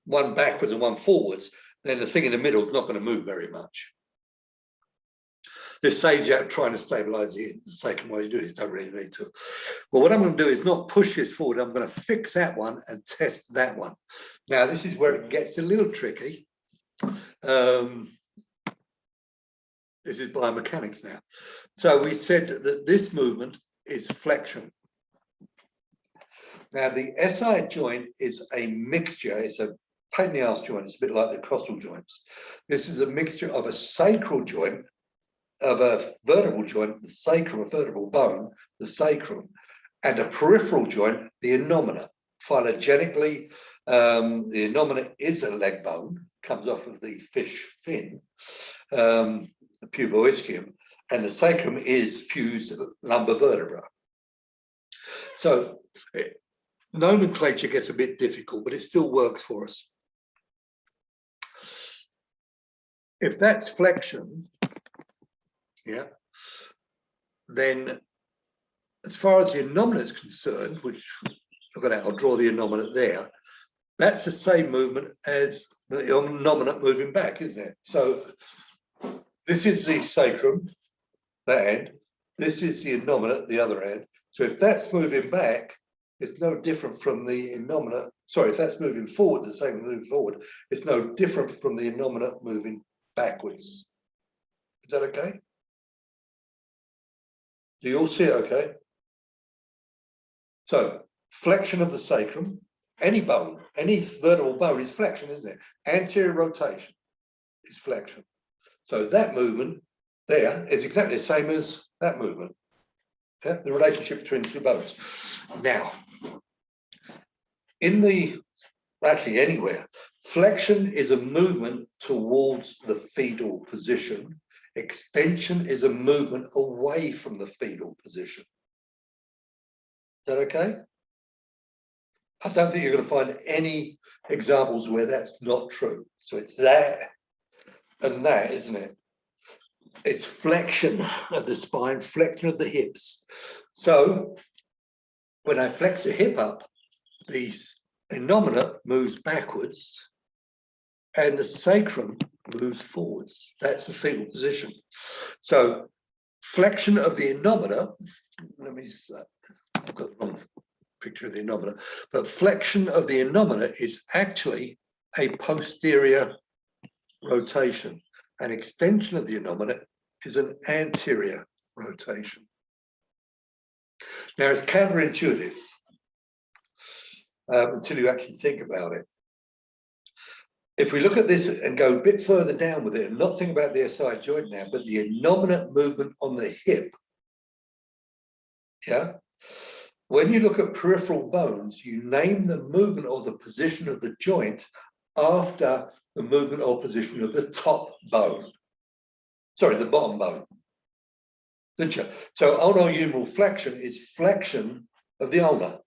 one backwards and one forwards, then the thing in the middle is not going to move very much. This saves you out trying to stabilize the sacrum. What you do is don't really need to. But what I'm going to do is not push this forward. I'm going to fix that one and test that one. Now, this is where it gets a little tricky. This is biomechanics now. So we said that this movement is flexion. Now, the SI joint is a mixture. It's a pain in the arse joint. It's a bit like the costal joints. This is a mixture of a sacral joint, of a vertebral joint, the sacrum, a vertebral bone, the sacrum, and a peripheral joint, the innomina. Phylogenetically, the innomina is a leg bone, comes off of the fish fin, the puboischium, and the sacrum is fused lumbar vertebra. So nomenclature gets a bit difficult, but it still works for us. If that's flexion, yeah, then as far as the innomina is concerned, which I'll draw the innomina there, that's the same movement as the innomina moving back, isn't it? So this is the sacrum, that end. This is the innomina, the other end. So if that's moving back, it's no different from the innomina. Sorry, if that's moving forward, the same moving forward, it's no different from the innomina moving backwards. Is that okay? Do you all see it okay? So flexion of the sacrum, any bone, any vertebral bone is flexion, isn't it? Anterior rotation is flexion. So that movement there is exactly the same as that movement. Yeah, the relationship between the two bones. Now, actually anywhere, flexion is a movement towards the fetal position. Extension is a movement away from the fetal position. Is that okay? I don't think you're going to find any examples where that's not true. So it's that and that, isn't it? It's flexion of the spine, flexion of the hips. So when I flex the hip up, the innomina moves backwards and the sacrum moves forwards. That's the fetal position. So flexion of the innomina, let me, I've got the wrong picture of the innomina, but flexion of the innomina is actually a posterior rotation. An extension of the innomina is an anterior rotation. Now it's counterintuitive until you actually think about it. if we look at this and go a bit further down with it and not think about the SI joint now, but the innominate movement on the hip, yeah? When you look at peripheral bones, you name the movement or the position of the joint after the movement or position of the top bone. Sorry, the bottom bone. Didn't you? So ulnar-humeral flexion is flexion of the ulna,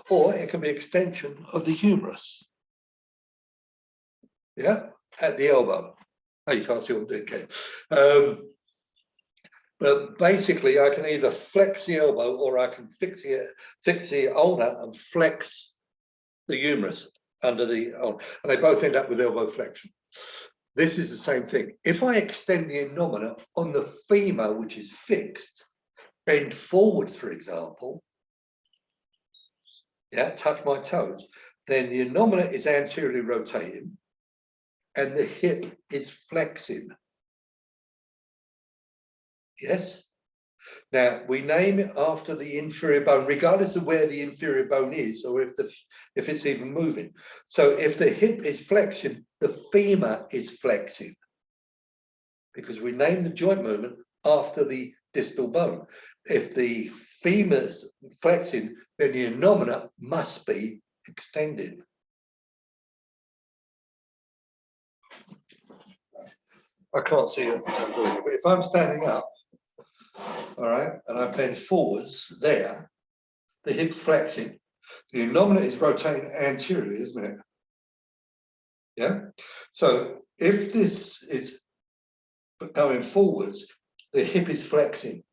or it can be extension of the humerus. Yeah, at the elbow. Oh, you can't see what I'm doing, okay. But basically, I can either flex the elbow or I can fix the ulna and flex the humerus under the ulna, and they both end up with elbow flexion. This is the same thing. If I extend the innomina on the femur, which is fixed, bend forwards, for example, yeah, touch my toes, then the innomina is anteriorly rotating and the hip is flexing. Yes? Now, we name it after the inferior bone, regardless of where the inferior bone is or if it's even moving. So if the hip is flexing, the femur is flexing, because we name the joint movement after the distal bone. If the femur's flexing, then the innomina must be extended. I can't see it, but if I'm standing up, all right, and I bend forwards there, the hip's flexing. The innomina is rotating anteriorly, isn't it? Yeah. So if this is going forwards, the hip is flexing.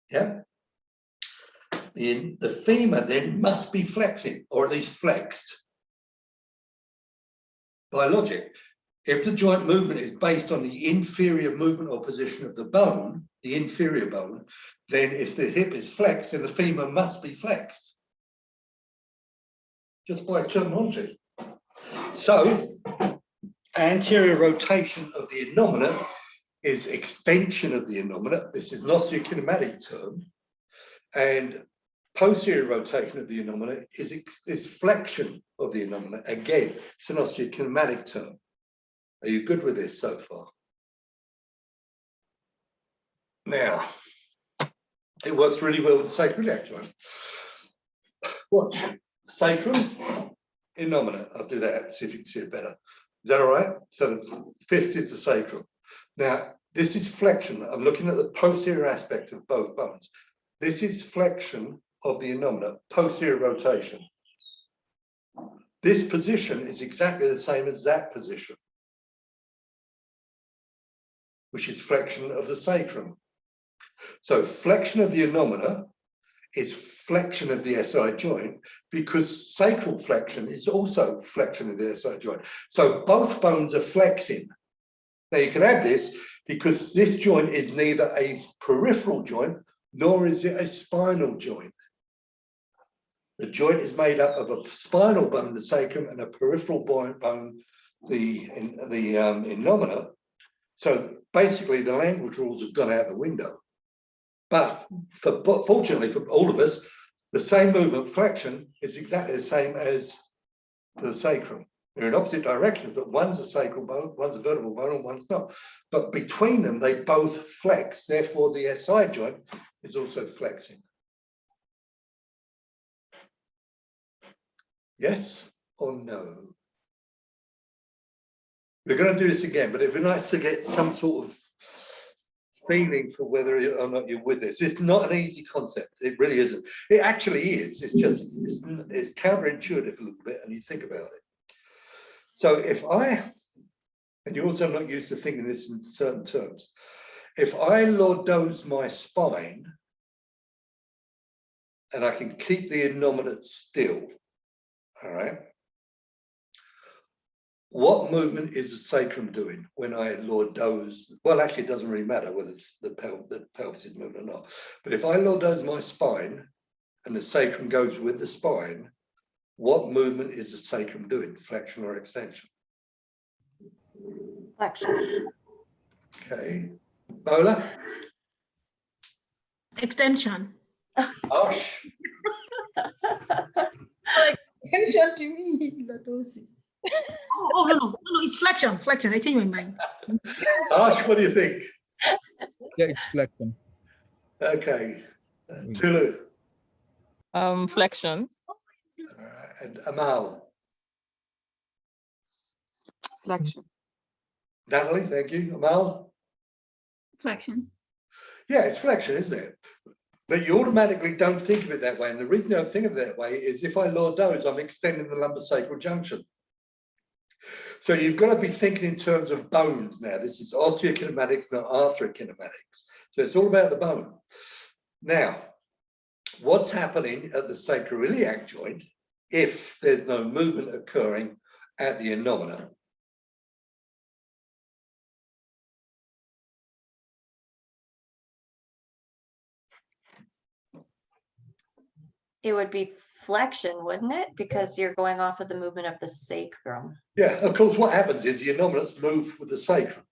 Yeah. The femur then must be flexing, or at least flexed. By logic, if the joint movement is based on the inferior movement or position of the bone, the inferior bone, then if the hip is flexed, then the femur must be flexed. Just by terminology. So, anterior rotation of the innomina is extension of the innomina. This is an osteokinematic term. And posterior rotation of the innomina is flexion of the innomina. Again, it's an osteokinematic term. Are you good with this so far? Now, it works really well with the sacroiliac joint. Watch. Sacrum, innomina. I'll do that, see if you can see it better. Is that all right? So the fist is the sacrum. Now, this is flexion. I'm looking at the posterior aspect of both bones. This is flexion of the innomina, posterior rotation. This position is exactly the same as that position, which is flexion of the sacrum. So flexion of the innomina is flexion of the SI joint, because sacral flexion is also flexion of the SI joint. So both bones are flexing. Now you can have this because this joint is neither a peripheral joint nor is it a spinal joint. The joint is made up of a spinal bone, the sacrum, and a peripheral bone, the innomina. So basically the language rules have gone out the window. But fortunately for all of us, the same movement, flexion, is exactly the same as the sacrum. They're in opposite directions, but one's a sacral bone, one's a vertebral bone, and one's not. But between them, they both flex. Therefore, the SI joint is also flexing. Yes or no? We're going to do this again, but it'd be nice to get some sort of feeling for whether or not you're with this. It's not an easy concept. It really isn't. It actually is. It's just, it's counterintuitive a little bit, and you think about it. So if and you're also not used to thinking this in certain terms. If I lordoze my spine, and I can keep the innominate still, all right, what movement is the sacrum doing when I lordoze? Well, actually, it doesn't really matter whether it's the pelvis is moving or not. But if I lordoze my spine and the sacrum goes with the spine, what movement is the sacrum doing? Flexion or extension? Flexion. Okay. Bola? Extension. Ash? Extension to me, lordosis. Oh, no, it's flexion. I changed my mind. Ash, what do you think? Yeah, it's flexion. Okay, Tulu Flexion. and Amal. Flexion. Natalie, thank you. Amal? Flexion. Yeah, it's flexion, isn't it? But you automatically don't think of it that way. And the reason you don't think of it that way is if I lordoze, I'm extending the lumbosacral junction. So you've got to be thinking in terms of bones now. This is osteokinematics, not arthrokinematics. So it's all about the bone. Now, what's happening at the sacroiliac joint if there's no movement occurring at the innominate? It would be flexion, wouldn't it? Because you're going off of the movement of the sacrum. Yeah, of course, what happens is the innominates move with the sacrum.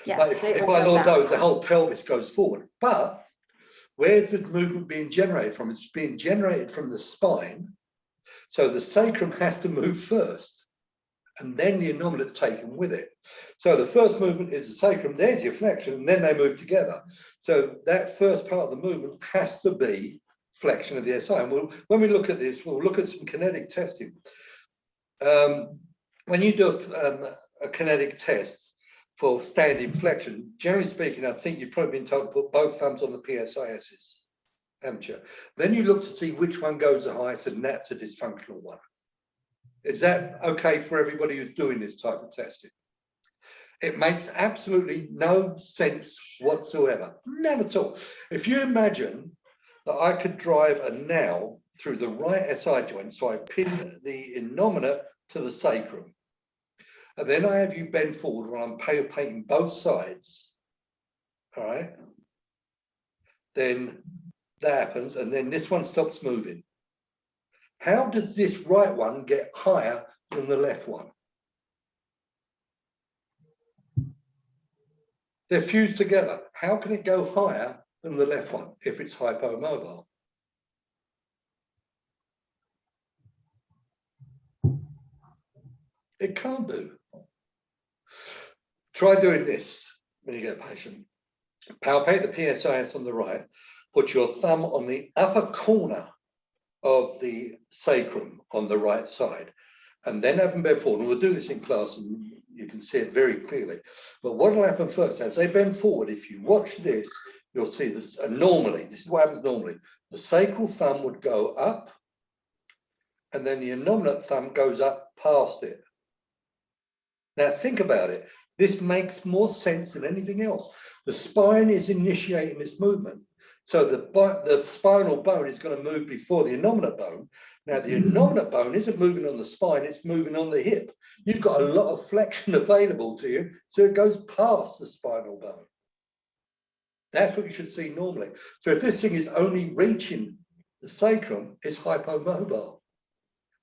Yes. But they if will I go lordoze, back. the whole pelvis goes forward. But where's the movement being generated from? It's being generated from the spine. So the sacrum has to move first, and then the innominate's taken with it. So the first movement is the sacrum, there's your flexion, and then they move together. So that first part of the movement has to be flexion of the SI. And when we look at this, we'll look at some kinetic testing. When you do a kinetic test for standing flexion, generally speaking, I think you've probably been told to put both thumbs on the PSISs, haven't you? Then you look to see which one goes the highest, and that's a dysfunctional one. Is that okay for everybody who's doing this type of testing? It makes absolutely no sense whatsoever, none at all. If you imagine that I could drive a nail through the right SI joint, so I pin the innominate to the sacrum, and then I have you bend forward while I'm palpating both sides, all right? Then that happens, and then this one stops moving. How does this right one get higher than the left one? They're fused together. How can it go higher than the left one if it's hypomobile? It can't do. Try doing this when you get a patient. Palpate the PSIS on the right, put your thumb on the upper corner of the sacrum on the right side, and then have them bend forward. And we'll do this in class and you can see it very clearly. But what will happen first, as they bend forward, if you watch this, you'll see this. And normally, this is what happens normally. The sacral thumb would go up, and then the innominate thumb goes up past it. Now think about it. This makes more sense than anything else. The spine is initiating this movement. So the spinal bone is going to move before the innominate bone. Now the innominate bone isn't moving on the spine, it's moving on the hip. You've got a lot of flexion available to you, so it goes past the spinal bone. That's what you should see normally. So if this thing is only reaching the sacrum, it's hypomobile.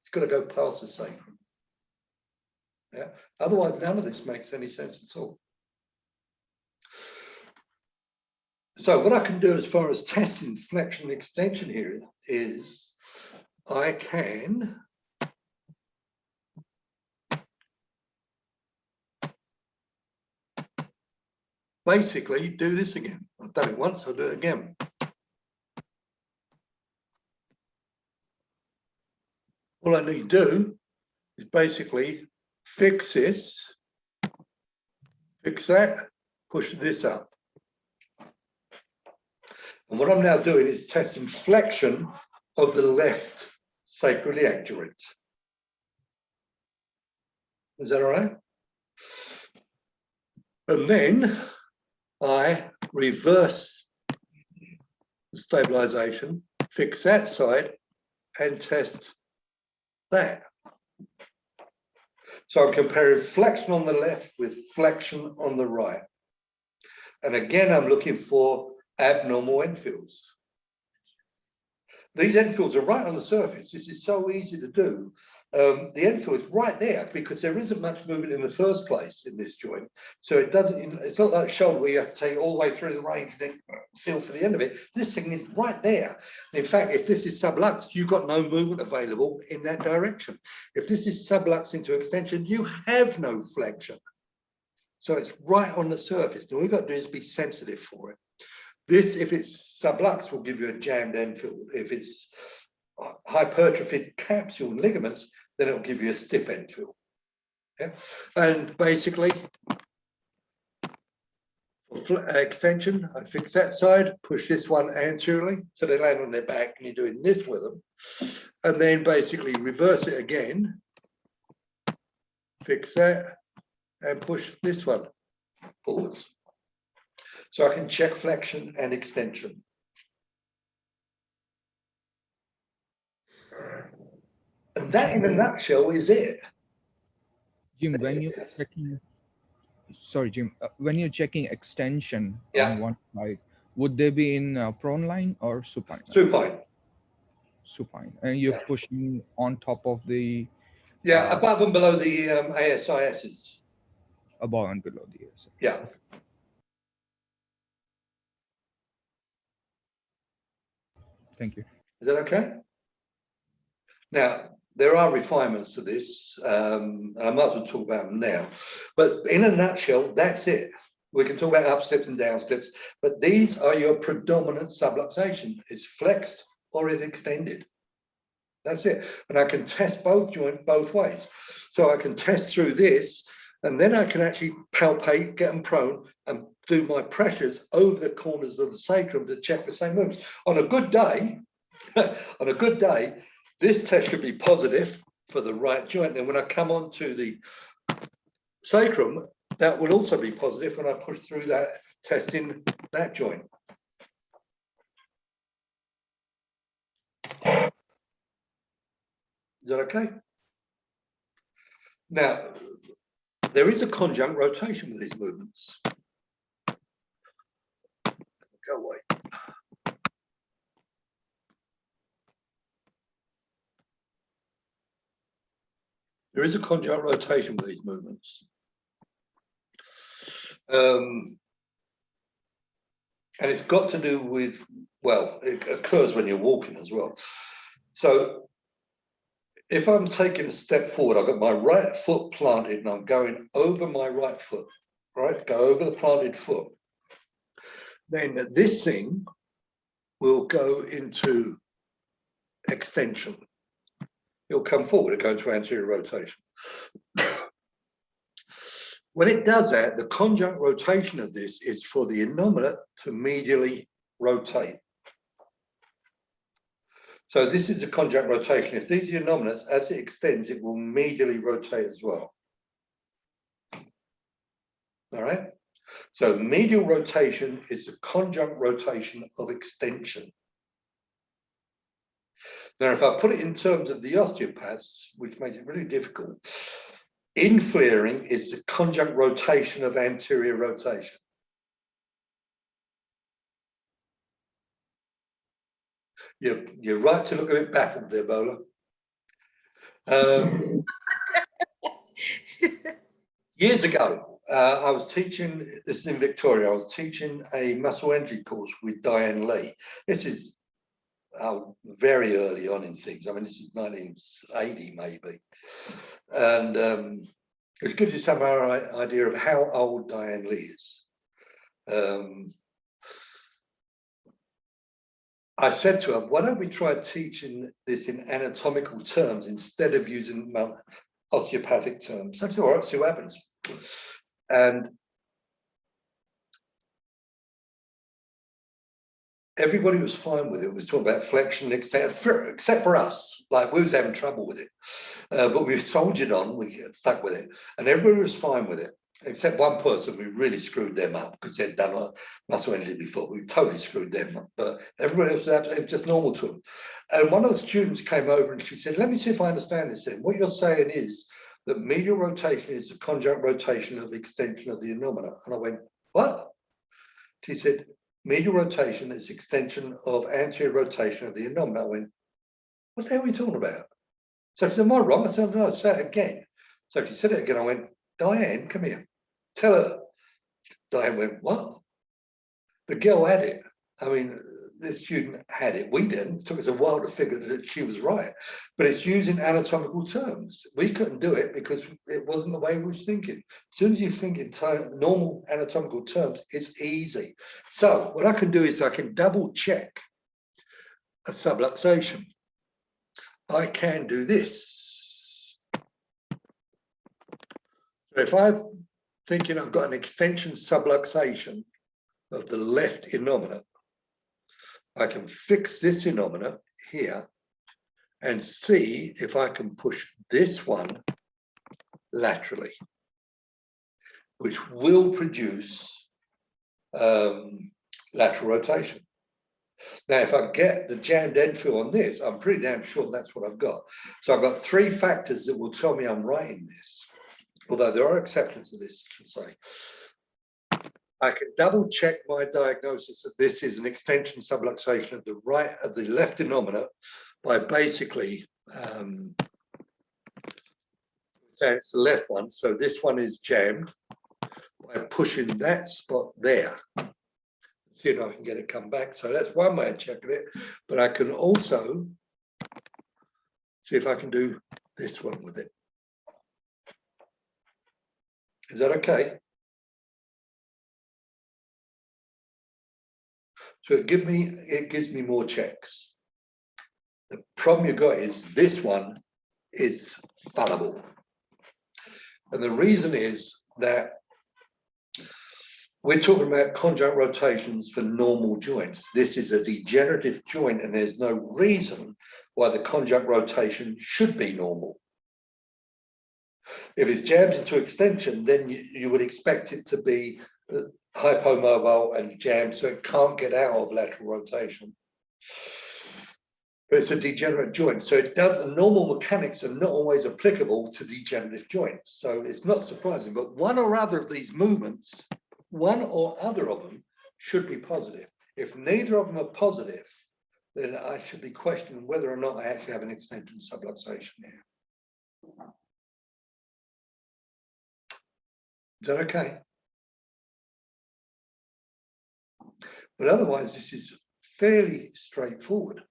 It's got to go past the sacrum. Yeah. Otherwise, none of this makes any sense at all. So what I can do as far as testing flexion and extension here is I can basically do this again. I've done it once, I'll do it again. All I need to do is basically fix this, fix that, push this up. And what I'm now doing is testing flexion of the left sacroiliac joint. Is that all right? And then I reverse the stabilization, fix that side, and test that. So I'm comparing flexion on the left with flexion on the right. And again, I'm looking for abnormal enfields. These enfields are right on the surface. This is so easy to do. The enfield is right there because there isn't much movement in the first place in this joint. So it doesn't, it's not like shoulder where you have to take it all the way through the range, then feel for the end of it. This thing is right there. In fact, if this is sublux, you've got no movement available in that direction. If this is sublux into extension, you have no flexion. So it's right on the surface. All you've got to do is be sensitive for it. This, if it's sublux, will give you a jammed end field. If it's hypertrophied capsule and ligaments, then it'll give you a stiff end field. Yeah? And basically, for extension, I fix that side, push this one anteriorly, so they land on their back, and you're doing this with them. And then basically reverse it again, fix that, and push this one forwards. So I can check flexion and extension. And that in a nutshell is it. Jim, when you're checking, sorry, Jim, when you're checking extension Yeah. on one side, would they be in prone line or supine? Supine. Supine, and you're Yeah. pushing on top of the Yeah, above and below the ASISs. above and below the ASI. Yeah. Thank you. Is that okay? Now, there are refinements to this, and I might as well talk about them now. But in a nutshell, that's it. We can talk about up slips and down slips, but these are your predominant subluxation. It's flexed or is extended. That's it. And I can test both joints both ways. So I can test through this, and then I can actually palpate, get them prone, and do my pressures over the corners of the sacrum to check the same movements. On a good day, this test should be positive for the right joint. Then when I come on to the sacrum, that will also be positive when I push through that, testing that joint. Is that okay? Now, there is a conjunct rotation with these movements. Go away. There is a conjunct rotation with these movements. And it's got to do with, well, it occurs when you're walking as well. So if I'm taking a step forward, I've got my right foot planted and I'm going over my right foot, right? Go over the planted foot. Then this thing will go into extension. It'll come forward, it'll go into anterior rotation. When it does that, the conjunct rotation of this is for the innominate to medially rotate. So this is a conjunct rotation. If these are innominates, as it extends, it will medially rotate as well. All right. So medial rotation is the conjunct rotation of extension. Now, if I put it in terms of the osteopaths, which makes it really difficult, inflaring is the conjunct rotation of anterior rotation. You're right to look a bit baffled there, Bola. Years ago, I was teaching, this is in Victoria, I was teaching a muscle energy course with Diane Lee. This is very early on in things. I mean, this is 1980 maybe. And it gives you some idea of how old Diane Lee is. I said to her, why don't we try teaching this in anatomical terms instead of using osteopathic terms? I said, all right, see what happens. And everybody was fine with it. It was talking about flexion, extension, except for us. Like, we was having trouble with it. But we soldiered on, we got stuck with it. And everybody was fine with it, except one person. We really screwed them up because they'd done a muscle energy before. We totally screwed them up. But everybody else was absolutely just normal to them. And one of the students came over and she said, let me see if I understand this then. What you're saying is that medial rotation is the conjunct rotation of the extension of the innominate. And I went, what? She said, medial rotation is extension of anterior rotation of the innominate. I went, what the hell are we talking about? So she said, am I wrong? I said, no, say it again. So she said it again. I went, Diane, come here, tell her. Diane went, what? The girl had it. I mean, this student had it. We didn't. It took us a while to figure that she was right. But it's using anatomical terms. We couldn't do it because it wasn't the way we were thinking. As soon as you think in normal anatomical terms, it's easy. So what I can do is I can double check a subluxation. I can do this. So if I'm thinking I've got an extension subluxation of the left innominate, I can fix this innominate here and see if I can push this one laterally, which will produce lateral rotation. Now, if I get the jammed end fill on this, I'm pretty damn sure that's what I've got. So I've got three factors that will tell me I'm right in this, although there are exceptions to this, I should say. I can double check my diagnosis that this is an extension subluxation of the left innominate by basically saying it's the left one. So this one is jammed by pushing that spot there. See if I can get it come back. So that's one way of checking it. But I can also see if I can do this one with it. Is that okay? So it gives me more checks. The problem you got is this one is fallible. And the reason is that we're talking about conjunct rotations for normal joints. This is a degenerative joint and there's no reason why the conjunct rotation should be normal. If it's jammed into extension, then you would expect it to be hypomobile and jammed, so it can't get out of lateral rotation. But it's a degenerate joint, so it does. The normal mechanics are not always applicable to degenerative joints, so it's not surprising. But one or other of these movements, one or other of them, should be positive. If neither of them are positive, then I should be questioning whether or not I actually have an extension subluxation here. Is that okay? But otherwise, this is fairly straightforward.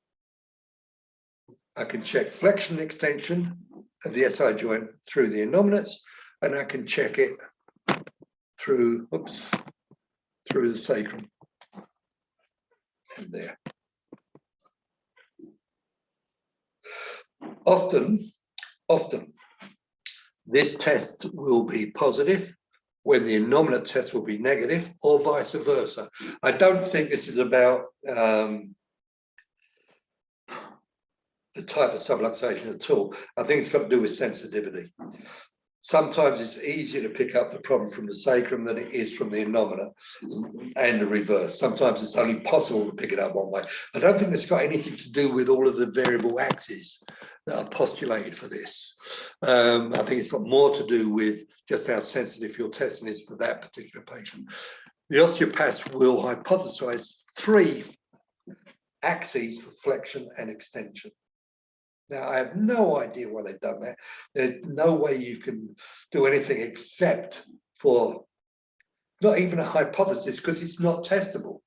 I can check flexion and extension of the SI joint through the innominates, and I can check it through, through the sacrum. And there. Often, this test will be positive when the innominate test will be negative, or vice versa. I don't think this is about the type of subluxation at all. I think it's got to do with sensitivity. Sometimes it's easier to pick up the problem from the sacrum than it is from the innominate, and the reverse. Sometimes it's only possible to pick it up one way. I don't think it's got anything to do with all of the variable axes that are postulated for this. I think it's got more to do with just how sensitive your testing is for that particular patient. The osteopaths will hypothesize 3 axes for flexion and extension. Now, I have no idea why they've done that. There's no way you can do anything except for not even a hypothesis, because it's not testable.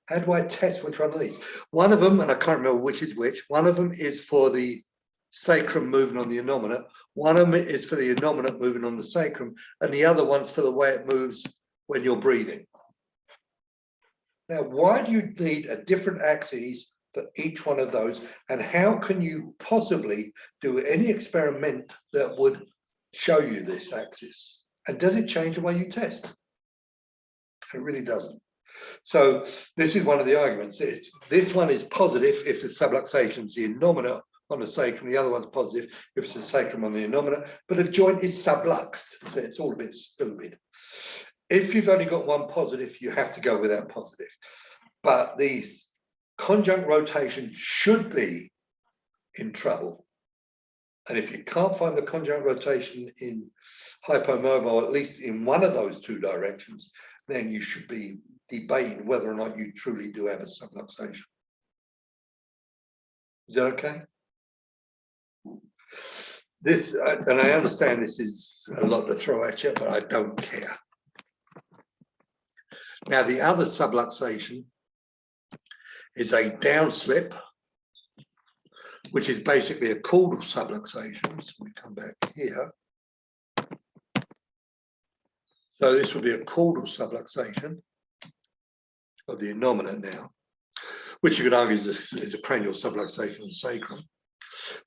How do I test which one of these? One of them, and I can't remember which is which, one of them is for the sacrum moving on the innominate, one of them is for the innominate moving on the sacrum, and the other one's for the way it moves when you're breathing. Now, why do you need a different axis for each one of those, and how can you possibly do any experiment that would show you this axis? And does it change the way you test? It really doesn't. So this is one of the arguments. This one is positive if the subluxation is the innominate on the sacrum, the other one's positive if it's the sacrum on the innominate, but a joint is subluxed, so it's all a bit stupid. If you've only got one positive, you have to go with that positive. But these conjunct rotation should be in trouble. And if you can't find the conjunct rotation in hypomobile, at least in one of those 2 directions, then you should be debating whether or not you truly do have a subluxation. Is that okay? This, and I understand this is a lot to throw at you, but I don't care. Now, the other subluxation is a downslip, which is basically a caudal subluxation. So we come back here. So this would be a caudal subluxation of the innominate now, which you could argue is a cranial subluxation of the sacrum.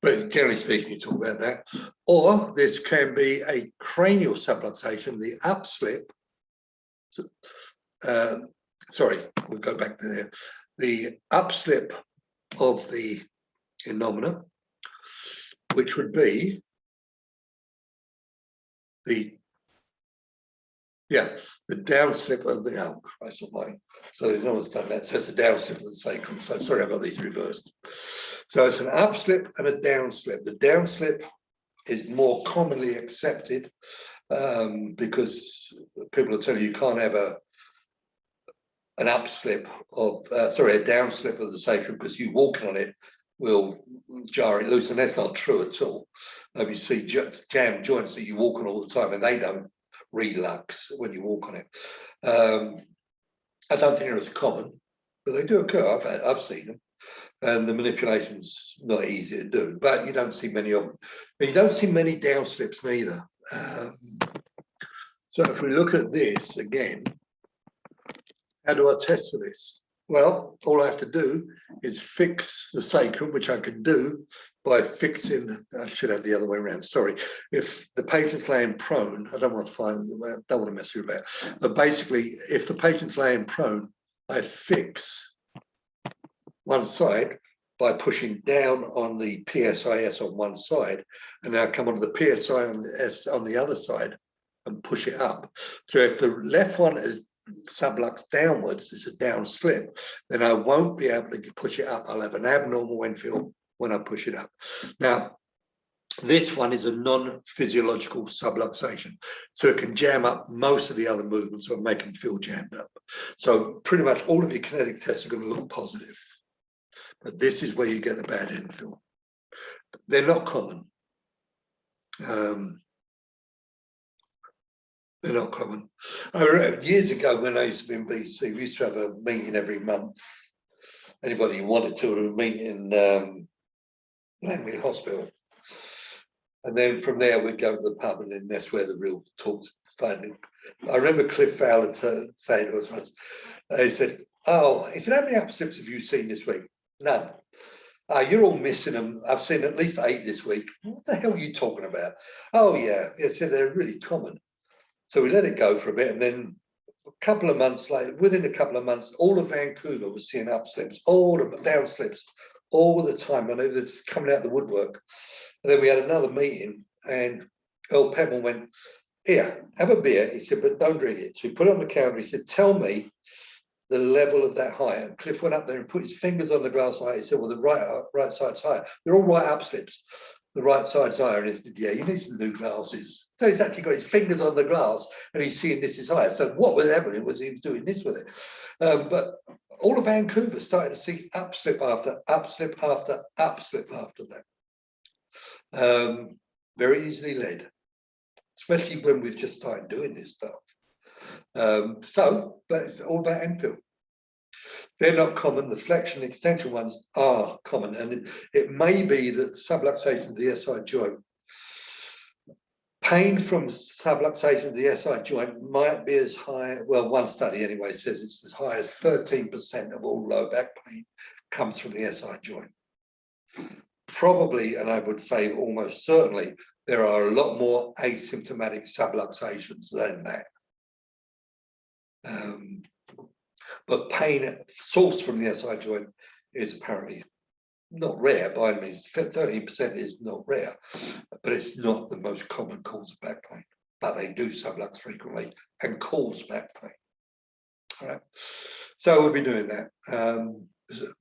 But generally speaking, you talk about that. Or this can be a cranial subluxation, the upslip. Sorry, we'll go back to there. The upslip of the innominate, which would be the downslip of the Christ almighty. So no one's done that. So it's a downslip of the sacrum. So sorry, I've got these reversed. So it's an upslip and a downslip. The downslip is more commonly accepted because people will tell you can't have an upslip of a downslip of the sacrum because you walking on it will jar it loose, and that's not true at all. You see jam joints that you walk on all the time, and they don't relux when you walk on it. I don't think they're as common, but they do occur. I've seen them, and the manipulation's not easy to do. But you don't see many of them. And you don't see many downslips neither. So if we look at this again, how do I test for this? Well, all I have to do is fix the sacrum, which I can do by fixing, I should have the other way around, sorry. If the patient's laying prone, I don't want to mess you about, but basically, if the patient's laying prone, I fix one side by pushing down on the PSIS on one side, and now come onto the PSI on the other side and push it up. So if the left one is sublux downwards, it's a down slip, then I won't be able to push it up. I'll have an abnormal Wenfield when I push it up. Now, this one is a non-physiological subluxation, so it can jam up most of the other movements or make them feel jammed up. So pretty much all of your kinetic tests are going to look positive, but this is where you get the bad infill. They're not common. They're not common. I remember years ago when I used to be in BC, we used to have a meeting every month. Anybody who wanted to meet in Langley Hospital. And then from there we'd go to the pub, and then that's where the real talks started. I remember Cliff Fowler saying to us once, he said, how many upslips have you seen this week? None. You're all missing them. I've seen at least 8 this week. What the hell are you talking about? Oh yeah, he said they're really common. So we let it go for a bit, and then a couple of months later, within a couple of months, all of Vancouver was seeing upslips, all the downslips, all the time. I know they're just coming out of the woodwork. And then we had another meeting, and Earl Pebble went, here, have a beer. He said, but don't drink it. So he put it on the counter. He said, tell me the level of that height. And Cliff went up there and put his fingers on the glass height. He said, well, the right side's higher. They're all right upslips. The right side's higher. And he said, yeah, you need some new glasses. So he's actually got his fingers on the glass and he's seeing this is higher. So what was happening was he was doing this with it. But all of Vancouver started to see upslip after upslip after upslip after that. Very easily led, especially when we've just started doing this stuff. But it's all about Enfield. They're not common. The flexion and extension ones are common, and it may be that subluxation of the SI joint, pain from subluxation of the SI joint might be as high, well, one study anyway says it's as high as 13% of all low back pain comes from the SI joint. Probably, and I would say almost certainly, there are a lot more asymptomatic subluxations than that. But pain sourced from the SI joint is apparently not rare. By any means, 13% is not rare, but it's not the most common cause of back pain. But they do sublux frequently and cause back pain. All right, so we'll be doing that.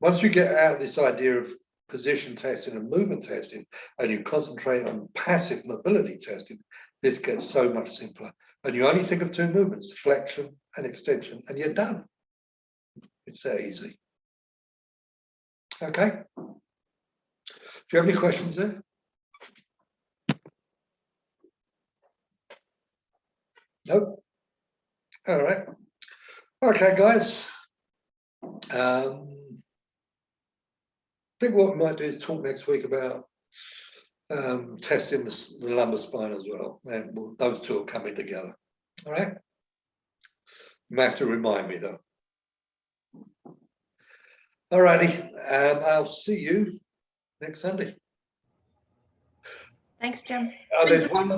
Once you get out of this idea of position testing and movement testing, and you concentrate on passive mobility testing, this gets so much simpler. And you only think of 2 movements, flexion and extension, and you're done. It's that easy. Okay. Do you have any questions there? Nope. All right. Okay, guys. think what we might do is talk next week about testing the lumbar spine as well. And those two are coming together. All right. You may have to remind me though. All righty. I'll see you next Sunday. Thanks, Jim. There's one